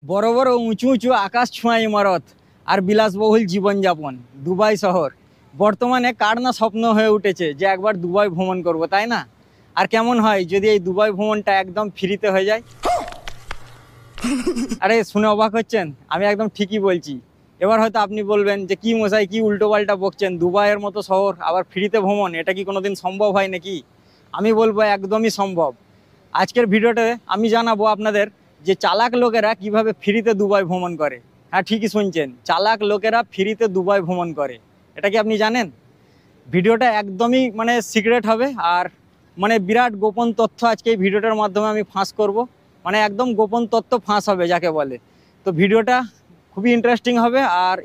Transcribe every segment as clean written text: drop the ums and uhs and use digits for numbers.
বড় বড় উঁচু উঁচু আকাশ ছোঁয়া ইমারত আর বিলাসবহুল জীবনযাপন, দুবাই শহর বর্তমানে কার না স্বপ্ন হয়ে উঠেছে যে একবার দুবাই ভ্রমণ করব, তাই না? আর কেমন হয় যদি এই দুবাই ভ্রমণটা একদম ফ্রিতে হয়ে যায়? আরে শুনে অবাক হচ্ছেন? আমি একদম ঠিকই বলছি। এবার হয়তো আপনি বলবেন যে কি মশাই, কি উল্টোপাল্টা বকছেন, দুবাইয়ের মতো শহর আবার ফ্রিতে ভ্রমণ, এটা কি কোনোদিন সম্ভব হয় নাকি? আমি বলবো একদমই সম্ভব। আজকের ভিডিওতে আমি জানাবো আপনাদের যে চালাক লোকেরা কিভাবে ফ্রিতে দুবাই ভ্রমণ করে। হ্যাঁ, ঠিকই শুনছেন, চালাক লোকেরা ফ্রিতে দুবাই ভ্রমণ করে। এটা কি আপনি জানেন? ভিডিওটা একদমই সিক্রেট হবে, আর বিরাট গোপন তথ্য আজকে এই ভিডিওটার মাধ্যমে আমি ফাঁস করব। একদম গোপন তথ্য ফাঁস হবে যাকে বলে। তো ভিডিওটা খুবই ইন্টারেস্টিং হবে আর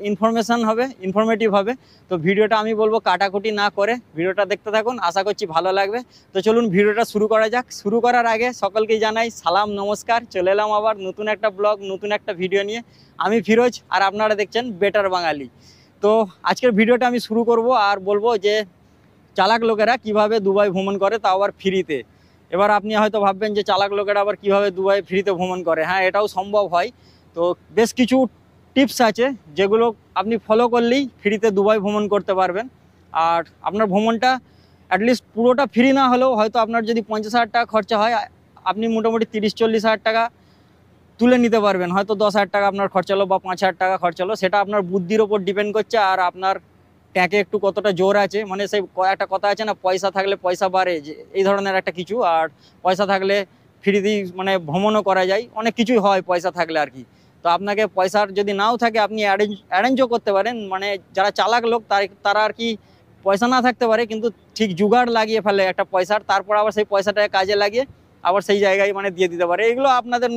ইনফরমেটিভ হবে। তো ভিডিওটা আমি বলবো কাটাকুটি না করে ভিডিওটা দেখতে থাকুন, আশা করছি ভালো লাগবে। তো চলুন ভিডিওটা শুরু করা যাক। শুরু করার আগে সকলকেই জানাই সালাম, নমস্কার। চলে এলাম আবার নতুন একটা ব্লগ, নতুন একটা ভিডিও নিয়ে। আমি ফিরোজ আর আপনারা দেখছেন বেটার বাঙালি। তো আজকের ভিডিওটা আমি শুরু করব আর বলবো যে চালাক লোকেরা কিভাবে দুবাই ভ্রমণ করে, তাও আবার ফ্রিতে। এবার আপনি হয়তো ভাববেন যে চালাক লোকেরা আবার কিভাবে দুবাই ফ্রিতে ভ্রমণ করে। হ্যাঁ, এটাও সম্ভব হয়। তো বেশ কিছু টিপস আছে যেগুলো আপনি ফলো করলেই ফ্রিতে দুবাই ভ্রমণ করতে পারবেন। আর আপনার ভ্রমণটা অ্যাটলিস্ট পুরোটা ফ্রি না হলেও হয়তো আপনার যদি 50,000 টাকা খরচা হয়, আপনি মোটামুটি 30-40 হাজার টাকা তুলে নিতে পারবেন। হয়তো 10,000 টাকা আপনার খরচালো বা 5,000 টাকা খরচালো, সেটা আপনার বুদ্ধির ওপর ডিপেন্ড করছে আর আপনার ট্যাঁকে একটু কতটা জোর আছে। সেই একটা কথা আছে না, পয়সা থাকলে পয়সা বাড়ে, যে এই ধরনের একটা কিছু। আর পয়সা থাকলে ফ্রিতেই ভ্রমণও করা যায়, অনেক কিছুই হয় পয়সা থাকলে আর কি। তো আপনাকে পয়সার যদি নাও থাকে, আপনি অ্যারেঞ্জও করতে পারেন। যারা চালাক লোক তারা আর কি পয়সা না থাকতে পারে, কিন্তু ঠিক জুগাড় লাগিয়ে ফেলে একটা পয়সার, তারপর আবার সেই পয়সাটাকে কাজে লাগিয়ে আবার সেই জায়গায় দিয়ে দিতে পারে। এগুলো আপনাদের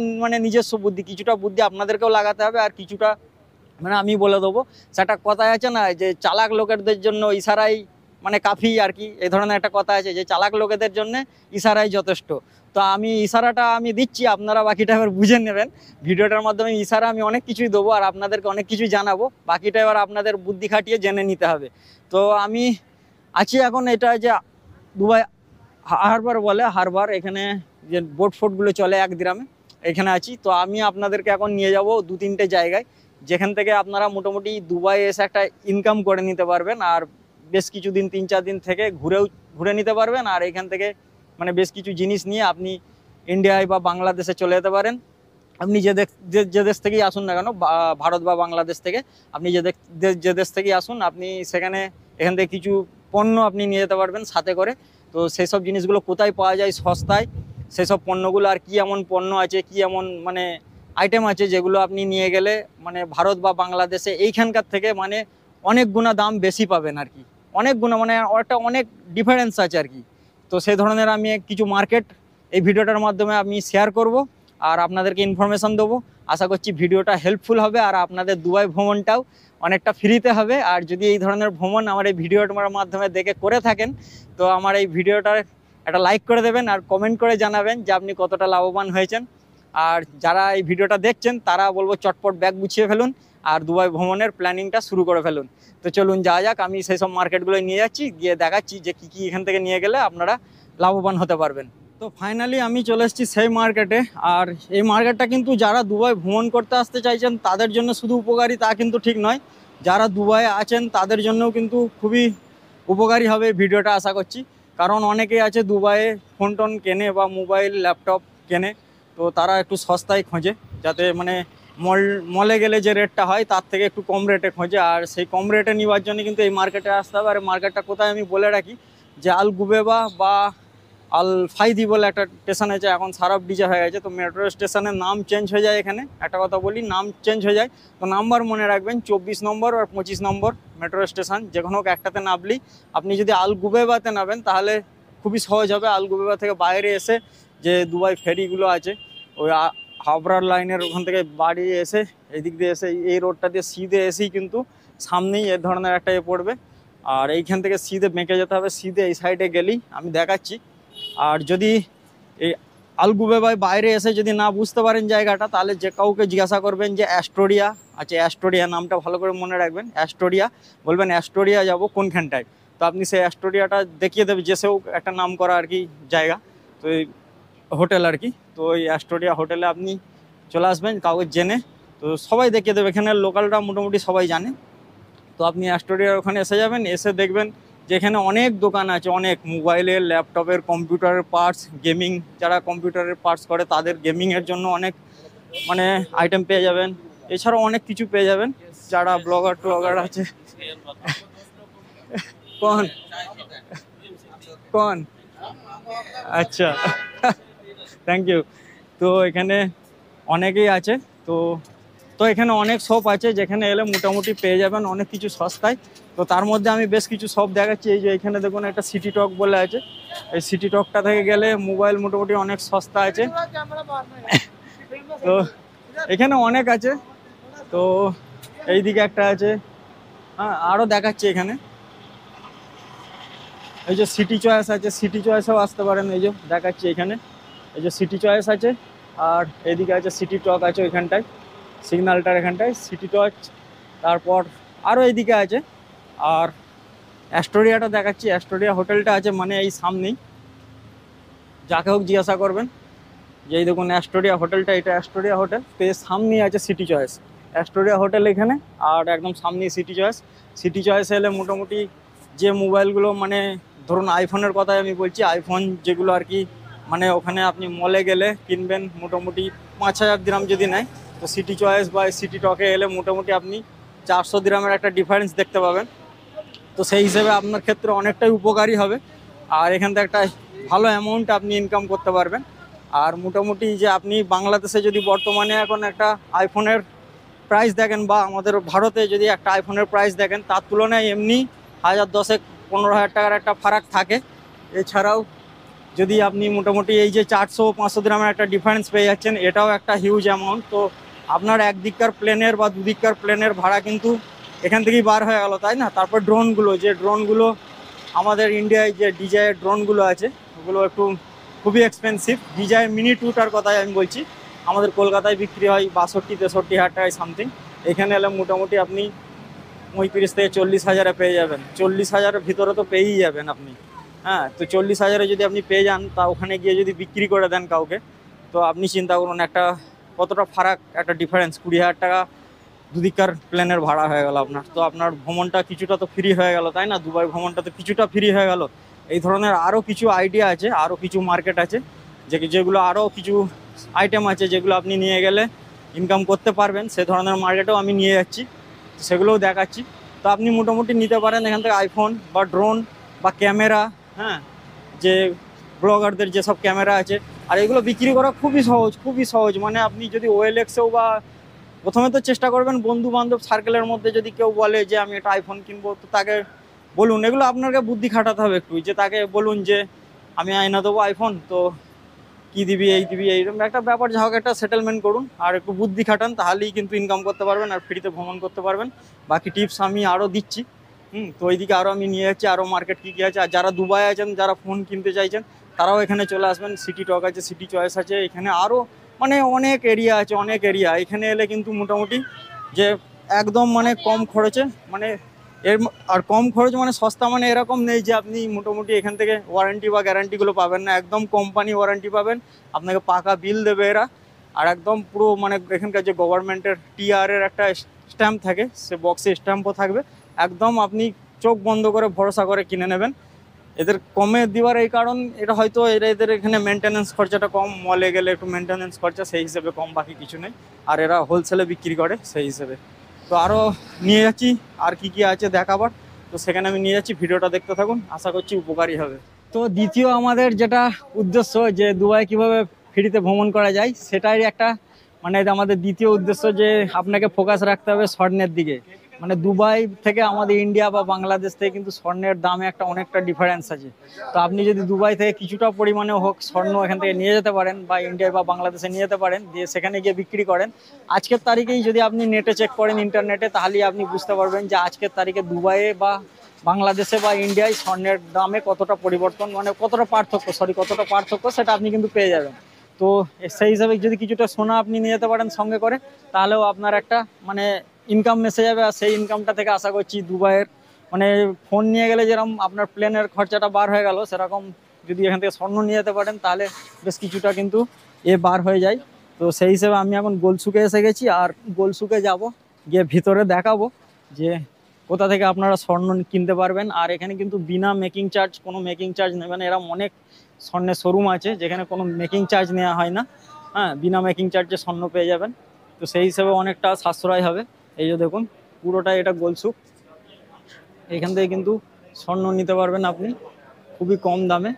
নিজস্ব বুদ্ধি, কিছুটা বুদ্ধি আপনাদেরকেও লাগাতে হবে আর কিছুটা আমি বলে দেবো। সেটা কথায় আছে না যে চালাক লোকেদের জন্য ইশারাই কাফি আর কি, এই ধরনের একটা কথা আছে যে চালাক লোকেদের জন্য ইশারাই যথেষ্ট। তো আমি ইশারাটা আমি দিচ্ছি, আপনারা বাকিটা এবার বুঝে নেবেন। ভিডিওটার মাধ্যমে ইশারা আমি অনেক কিছুই দেবো আর আপনাদেরকে অনেক কিছুই জানাবো, বাকিটা এবার আপনাদের বুদ্ধি খাটিয়ে জেনে নিতে হবে। তো আমি আছি এখন, এটা যে দুবাই হারবার বলে, হারবার, এখানে যে বোট ফোটগুলো চলে এক গ্রামে, এখানে আছি। তো আমি আপনাদেরকে এখন নিয়ে যাব 2-3টে জায়গায়, যেখান থেকে আপনারা মোটামুটি দুবাই এসে একটা ইনকাম করে নিতে পারবেন আর বেশ কিছুদিন 3-4 দিন থেকে ঘুরে নিতে পারবেন। আর এখান থেকে বেশ কিছু জিনিস নিয়ে আপনি ইন্ডিয়ায় বা বাংলাদেশে চলে যেতে পারেন। আপনি যে দেশ থেকেই আসুন না কেন, ভারত বা বাংলাদেশ থেকে, আপনি যে দেশ থেকেই আসুন, আপনি এখান থেকে কিছু পণ্য আপনি নিয়ে যেতে পারবেন সাথে করে। তো সেই সব জিনিসগুলো কোথায় পাওয়া যায় সস্তায়, সেসব পণ্যগুলো আর কি এমন পণ্য আছে, কি এমন আইটেম আছে যেগুলো আপনি নিয়ে গেলে ভারত বা বাংলাদেশে এইখানকার থেকে অনেক গুণা দাম বেশি পাবেন আর কি। অনেক গুণা অনেক ডিফারেন্স আছে আর কি। তো সেই ধরনের আমি কিছু মার্কেট এই ভিডিওটার মাধ্যমে আমি শেয়ার করব আর আপনাদেরকে ইনফরমেশন দেবো। আশা করছি ভিডিওটা হেল্পফুল হবে আর আপনাদের দুবাই ভ্রমণটাও অনেকটা ফ্রিতে হবে। আর যদি এই ধরনের ভ্রমণ আমার এই ভিডিওটার মাধ্যমে দেখে করে থাকেন, তো আমার এই ভিডিওটার একটা লাইক করে দেবেন আর কমেন্ট করে জানাবেন যে আপনি কতটা লাভবান হয়েছেন। আর যারা এই ভিডিওটা দেখছেন তারা বলবো চটপট ব্যাগ গুছিয়ে ফেলুন আর দুবাই ভ্রমণের প্ল্যানিংটা শুরু করে ফেলুন। তো চলুন যাওয়া যাক, আমি সেই সব মার্কেটগুলো নিয়ে যাচ্ছি, গিয়ে দেখাচ্ছি যে কী কী এখান থেকে নিয়ে গেলে আপনারা লাভবান হতে পারবেন। তো ফাইনালি আমি চলে এসেছি সেই মার্কেটে। আর এই মার্কেটটা কিন্তু যারা দুবাই ভ্রমণ করতে আসতে চাইছেন তাদের জন্য শুধু উপকারী তা কিন্তু ঠিক নয়, যারা দুবাইয়ে আছেন তাদের জন্যও কিন্তু খুবই উপকারী হবে ভিডিওটা আশা করছি। কারণ অনেকেই আছে দুবাইয়ে ফোন টোন কেনে বা মোবাইল ল্যাপটপ কেনে, তো তারা একটু সস্তায় খোঁজে, যাতে মলে গেলে যে রেটটা হয় তার থেকে একটু কম রেটে খোঁজে। আর সেই কম রেটে নেওয়ার জন্য কিন্তু এই মার্কেটে আসতে হবে। আর মার্কেটটা কোথায় আমি বলে রাখি, যে আল গুবেবা বা আল ফাইদি বলে একটা স্টেশন আছে, এখন সারাপ ডিজে হয়ে গেছে। তো মেট্রো স্টেশনের নাম চেঞ্জ হয়ে যায়, এখানে একটা কথা বলি, নাম চেঞ্জ হয়ে যায়। তো নাম্বার মনে রাখবেন, 24 নম্বর আর 25 নম্বর মেট্রো স্টেশন, যে কোনো একটাতে নামলি আপনি যদি আল গুবেবাতে নামেন তাহলে খুবই সহজ হবে। আল গুবেবা থেকে বাইরে এসে যে দুবাই ফেরিগুলো আছে, ওই হাবড়ার লাইনের ওখান থেকে বাড়ি এসে এদিক দিয়ে এসে এই রোডটা দিয়ে সিধে এসেই কিন্তু সামনেই এ ধরনের একটা পড়বে। আর এইখান থেকে সিধে বেঁকে যেতে হবে, সিধে এই সাইডে গেলেই আমি দেখাচ্ছি। আর যদি এই আলগুবেবাই বাইরে এসে যদি না বুঝতে পারেন জায়গাটা, তাহলে যে কাউকে জিজ্ঞাসা করবেন যে অ্যাস্টোরিয়া আছে, অ্যাস্টোরিয়া নামটা ভালো করে মনে রাখবেন, অ্যাস্টোরিয়া বলবেন, অ্যাস্টোরিয়া যাব কোনখানটায়। তো আপনি সেই অ্যাস্টোরিয়াটা দেখিয়ে দেবে, যে সেও একটা নাম করা আর কি জায়গা, তো এই হোটেল আর কি। তো ওই অ্যাস্টোরিয়া হোটেলে আপনি চলে আসবেন কাউকে জেনে, তো সবাই দেখিয়ে দেবে, এখানে লোকালটা মোটামুটি সবাই জানে। তো আপনি অ্যাস্টোরিয়ার ওখানে এসে যাবেন, এসে দেখবেন যে এখানে অনেক দোকান আছে, অনেক মোবাইলের, ল্যাপটপের, কম্পিউটারের পার্টস, গেমিং, যারা কম্পিউটারের পার্টস করে তাদের গেমিংয়ের জন্য অনেক মানে আইটেম পেয়ে যাবেন। এছাড়াও অনেক কিছু পেয়ে যাবেন যারা ব্লগার ট্লগার আছে। কোন কোন আচ্ছা, থ্যাংক ইউ। তো এখানে অনেকেই আছে, তো তো এখানে অনেক শপ আছে যেখানে এলে মোটামুটি পেয়ে যাবেন অনেক কিছু সস্তায়। তো তার মধ্যে আমি বেশ কিছু শপ দেখাচ্ছি। এই যে এখানে দেখুন একটা সিটি টক বলে আছে, এই সিটি টকটা থেকে গেলে মোবাইল মোটামুটি অনেক সস্তা আছে। তো এখানে অনেক আছে, তো এইদিকে একটা আছে, হ্যাঁ আরও দেখাচ্ছি এখানে। এই যে সিটি চয়েস আছে, সিটি চয়েসেও আসতে পারেন, এই যে দেখাচ্ছি এখানে, এই যে সিটি চয়েস আছে। আর এদিকে আছে সিটি টক আছে ওইখানটায়, সিগন্যালটার এখানটায় সিটি টচ। তারপর আরও এইদিকে আছে। আর অ্যাস্টোরিয়াটা দেখাচ্ছি, অ্যাস্টোরিয়া হোটেলটা আছে মানে এই সামনেই, যাকে হোক জিজ্ঞাসা করবেন যে এই দেখুন অ্যাস্টোরিয়া হোটেলটা, এটা অ্যাস্টোরিয়া হোটেল, তো এর সামনেই আছে সিটি চয়েস। অ্যাস্টোরিয়া হোটেল এখানে, আর একদম সামনেই সিটি চয়েস। সিটি চয়েস এলে মোটামুটি যে মোবাইলগুলো মানে ধরুন আইফোনের কথাই আমি বলছি, আইফোন যেগুলো আর কি মানে ওখানে আপনি মলে গেলে কিনবেন মোটামুটি 5,000 দিরহাম যদি নেয়, তো সিটি চয়েস বা সিটি টকে এলে মোটামুটি আপনি 400 দিরহামের একটা ডিফারেন্স দেখতে পাবেন। তো সেই হিসেবে আপনার ক্ষেত্রে অনেকটাই উপকারী হবে, আর এখান থেকে একটা ভালো অ্যামাউন্ট আপনি ইনকাম করতে পারবেন। আর মোটামুটি যে আপনি বাংলাদেশে যদি বর্তমানে এখন একটা আইফোনের প্রাইস দেখেন, বা আমাদের ভারতে যদি একটা আইফোনের প্রাইস দেখেন, তার তুলনায় এমনি 10,000-10,000-15,000 টাকার একটা ফারাক থাকে। এছাড়াও যদি আপনি মোটামুটি এই যে 400-500 দিরহামের একটা ডিফারেন্স পেয়ে যাচ্ছেন, এটাও একটা হিউজ অ্যামাউন্ট। তো আপনার একদিককার প্লেনের বা দুদিককার প্লেনের ভাড়া কিন্তু এখান থেকেই বার হয়ে গেল, তাই না? তারপর ড্রোনগুলো, যে ড্রোনগুলো আমাদের ইন্ডিয়ায় যে ডিজাইয়ের ড্রোনগুলো আছে, ওগুলো একটু খুবই এক্সপেন্সিভ। ডিজাইয়ের মিনি টুটার কথাই আমি বলছি, আমাদের কলকাতায় বিক্রি হয় 62-63 হাজার টাকায় সামথিং। এখানে এলে মোটামুটি আপনি 35 থেকে 40 হাজারে পেয়ে যাবেন। 40 হাজারের ভিতরে তো পেয়েই যাবেন আপনি। হ্যাঁ, তো 40 হাজারে যদি আপনি পেয়ে যান, তা ওখানে গিয়ে যদি বিক্রি করে দেন কাউকে, তো আপনি চিন্তা করুন একটা কতটা ফারাক, একটা ডিফারেন্স। 20,000 টাকা দুদিককার প্লেনের ভাড়া হয়ে গেল আপনার, তো আপনার ভ্রমণটা কিছুটা তো ফ্রি হয়ে গেল, তাই না? দুবাই ভ্রমণটা তো কিছুটা ফ্রি হয়ে গেল। এই ধরনের আরও কিছু আইডিয়া আছে, আরও কিছু মার্কেট আছে, যেগুলো আরও কিছু আইটেম আছে যেগুলো আপনি নিয়ে গেলে ইনকাম করতে পারবেন। সে ধরনের মার্কেটেও আমি নিয়ে যাচ্ছি, সেগুলোও দেখাচ্ছি। তো আপনি মোটামুটি নিতে পারেন এখান থেকে আইফোন বা ড্রোন বা ক্যামেরা, হ্যাঁ, যে ব্লগারদের যেসব ক্যামেরা আছে। আর এগুলো বিক্রি করা খুবই সহজ, খুবই সহজ। মানে আপনি যদি ওএলএক্সেও বা প্রথমে তো চেষ্টা করবেন বন্ধু বান্ধব সার্কেলের মধ্যে যদি কেউ বলে যে আমি একটা আইফোন কিনবো, তো তাকে বলুন, এগুলো আপনাকে বুদ্ধি খাটাতে হবে একটু, যে তাকে বলুন যে আমি আইনা দেবো আইফোন, তো কি দিবি, এই দিবি, এইরকম একটা ব্যাপার, যা হোক একটা সেটেলমেন্ট করুন আর একটু বুদ্ধি খাটান, তাহলেই কিন্তু ইনকাম করতে পারবেন আর ফ্রিতে ভ্রমণ করতে পারবেন। বাকি টিপস আমি আরও দিচ্ছি। তো ওইদিকে আরও আমি নিয়ে যাচ্ছি, আরও মার্কেট কী কী আছে। আর যারা দুবাই আছেন, যারা ফোন কিনতে চাইছেন, তারাও এখানে চলে আসবেন। সিটি টক আছে, সিটি চয়েস আছে, এখানে আরও মানে অনেক এরিয়া আছে, অনেক এরিয়া। এখানে এলে কিন্তু মোটামুটি যে একদম মানে কম খরচে, মানে এর আর কম খরচ মানে সস্তা মানে এরকম নেই যে আপনি মোটামুটি এখান থেকে ওয়ারেন্টি বা গ্যারান্টিগুলো পাবেন না। একদম কোম্পানি ওয়ারেন্টি পাবেন, আপনাকে পাকা বিল দেবে এরা। আর একদম পুরো মানে এখানকার যে গভর্নমেন্টের টিআর এর একটা স্ট্যাম্প থাকে, সে বক্সে স্ট্যাম্পও থাকবে। একদম আপনি চোখ বন্ধ করে ভরসা করে কিনে নেবেন। এদের কমে দেওয়ার এই কারণ, এটা হয়তো এদের এখানে মেনটেন্যান্স খরচাটা কম, মলে গেলে একটু মেনটেন্যান্স খরচা সেই হিসেবে কম, বাকি কিছু নেই। আর এরা হোলসেলে বিক্রি করে সেই হিসেবে। তো আরও নিয়ে যাচ্ছি, আর কি কি আছে দেখাবার, তো সেখানে আমি নিয়ে যাচ্ছি। ভিডিওটা দেখতে থাকুন, আশা করছি উপকারী হবে। তো দ্বিতীয় আমাদের যেটা উদ্দেশ্য, যে দুবাই কিভাবে ফ্রিতে ভ্রমণ করা যায়, সেটাই একটা মানে আমাদের দ্বিতীয় উদ্দেশ্য, যে আপনাকে ফোকাস রাখতে হবে স্বর্ণের দিকে। মানে দুবাই থেকে আমাদের ইন্ডিয়া বা বাংলাদেশ থেকে কিন্তু স্বর্ণের দামে একটা অনেকটা ডিফারেন্স আছে। তো আপনি যদি দুবাই থেকে কিছুটা পরিমাণে হোক স্বর্ণ এখান থেকে নিয়ে যেতে পারেন, বা ইন্ডিয়া বা বাংলাদেশে নিয়ে যেতে পারেন, দিয়ে সেখানে গিয়ে বিক্রি করেন। আজকের তারিখেই যদি আপনি নেটে চেক করেন, ইন্টারনেটে, তাহলেই আপনি বুঝতে পারবেন যে আজকের তারিখে দুবাইয়ে বা বাংলাদেশে বা ইন্ডিয়ায় স্বর্ণের দামে কতটা পরিবর্তন, মানে কতটা পার্থক্য, সেটা আপনি কিন্তু পেয়ে যাবেন। তো সেই হিসাবে যদি কিছুটা সোনা আপনি নিয়ে যেতে পারেন সঙ্গে করে, তাহলেও আপনার একটা মানে ইনকাম এসে যাবে। আর সেই ইনকামটা থেকে আশা করছি দুবাইয়ের মানে ফোন নিয়ে গেলে যেরকম আপনার প্লেনের খরচাটা বার হয়ে গেল, সেরকম যদি এখান থেকে স্বর্ণ নিয়ে যেতে পারেন, তাহলে বেশ কিছুটা কিন্তু বার হয়ে যায়। তো সেই হিসেবে আমি এখন গোলসুকে এসে গেছি, আর গোলসুকে যাব, গিয়ে ভিতরে দেখাবো যে কোথা থেকে আপনারা স্বর্ণ কিনতে পারবেন। আর এখানে কিন্তু বিনা মেকিং চার্জ, কোনো মেকিং চার্জ নেবেন, এরকম অনেক স্বর্ণের শোরুম আছে যেখানে কোনো মেকিং চার্জ নেওয়া হয় না। হ্যাঁ, বিনা মেকিং চার্জে স্বর্ণ পেয়ে যাবেন। তো সেই হিসেবে অনেকটা সাশ্রয় হবে। এই যে দেখুন, পুরোটাই এটা গোলসুক। এখান থেকে কিন্তু স্বর্ণ নিতে পারবেন আপনি খুবই কম দামে।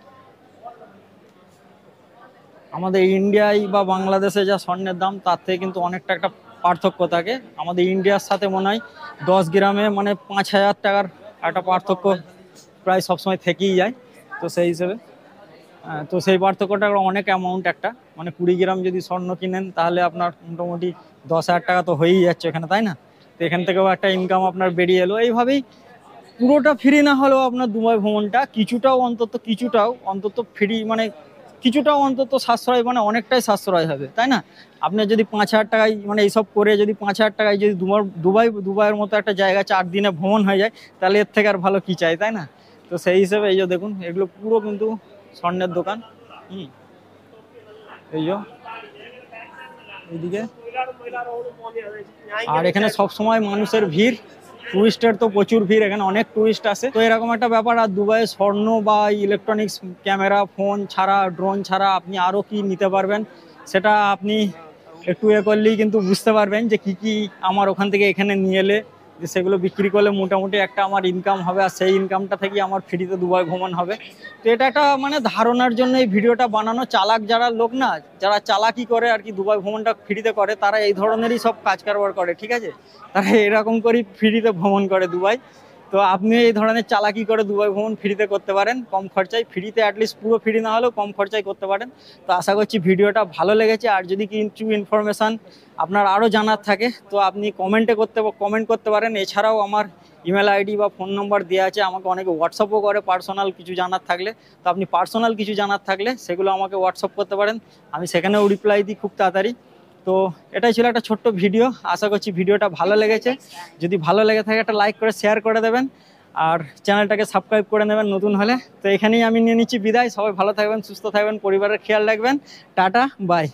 আমাদের ইন্ডিয়ায় বা বাংলাদেশে যা স্বর্ণের দাম তার থেকে কিন্তু অনেকটা একটা পার্থক্য থাকে। আমাদের ইন্ডিয়ার সাথে মনে হয় 10 গ্রামে মানে 5,000 টাকার একটা পার্থক্য প্রায় সবসময় থেকেই যায়। তো সেই হিসেবে তো সেই পার্থক্যটা অনেক অ্যামাউন্ট একটা, মানে 20 গ্রাম যদি স্বর্ণ কিনেন তাহলে আপনার মোটামুটি 10,000 টাকা তো হয়েই যাচ্ছে এখানে, তাই না? তো এখান থেকেও একটা ইনকাম আপনার বেরিয়ে এলো। এইভাবেই পুরোটা ফ্রি না হলেও আপনার দুবাই ভ্রমণটা কিছুটাও অন্তত ফ্রি, মানে কিছুটাও অন্তত সাশ্রয়, মানে অনেকটাই সাশ্রয় হবে, তাই না? আপনি যদি 5,000 টাকায় মানে এইসব করে যদি 5,000 টাকায় যদি দুবাইয়ের মতো একটা জায়গা 4 দিনে ভ্রমণ হয়ে যায়, তাহলে এর থেকে আর ভালো কি চাই, তাই না? তো সেই হিসেবে এই যে দেখুন, এগুলো পুরো কিন্তু স্বর্ণের দোকান। এই যে এইদিকে, আর এখানে সব সময় মানুষের ভিড়, টুরিস্টের তো প্রচুর ভিড়, এখানে অনেক টুরিস্ট আসে। তো এরকম একটা ব্যাপার। আর দুবাইয়ে স্বর্ণ বা ইলেকট্রনিক্স, ক্যামেরা, ফোন ছাড়া, ড্রোন ছাড়া আপনি আরও কি নিতে পারবেন, সেটা আপনি একটু করলেই কিন্তু বুঝতে পারবেন যে কি কি আমার ওখান থেকে এখানে নিয়ে এলে যে সেগুলো বিক্রি করলে মোটামুটি একটা আমার ইনকাম হবে, আর সেই ইনকামটা থেকে আমার ফ্রিতে দুবাই ভ্রমণ হবে। তো এটা একটা মানে ধারণার জন্য এই ভিডিওটা বানানো। চালাক যারা লোক না, যারা চালাকি করে আর কি দুবাই ভ্রমণটা ফ্রিতে করে, তারা এই ধরনেরই সব কাজ কারবার করে, ঠিক আছে? তারা এরকম করেই ফ্রিতে ভ্রমণ করে দুবাই। তো আপনি এই ধরনের চালাকি করে দুবাই ভ্রমণ ফ্রিতে করতে পারেন কম খরচায়, ফ্রিতে অ্যাটলিস্ট পুরো ফ্রি না হলেও কম খরচায় করতে পারেন। তো আশা করছি ভিডিওটা ভালো লেগেছে। আর যদি কিছু ইনফরমেশান আপনার আরও জানার থাকে তো আপনি কমেন্ট করতে পারেন। এছাড়াও আমার ইমেল আইডি বা ফোন নম্বর দেওয়া আছে, আমাকে অনেকে হোয়াটসঅ্যাপও করে পার্সোনাল কিছু জানার থাকলে। তো আপনি পার্সোনাল কিছু জানার থাকলে সেগুলো আমাকে হোয়াটসঅ্যাপ করতে পারেন, আমি সেখানেও রিপ্লাই দিই খুব তাড়াতাড়ি। তো এটাই ছিল একটা ছোট্ট ভিডিও। আশা করছি ভিডিওটা ভালো লেগেছে। যদি ভালো লেগে থাকে একটা লাইক করে শেয়ার করে দেবেন, আর চ্যানেলটাকে সাবস্ক্রাইব করে নেবেন নতুন হলে। তো এখানেই আমি নিয়ে নিচ্ছি বিদায়। সবাই ভালো থাকবেন, সুস্থ থাকবেন, পরিবারের খেয়াল রাখবেন। Tata, by.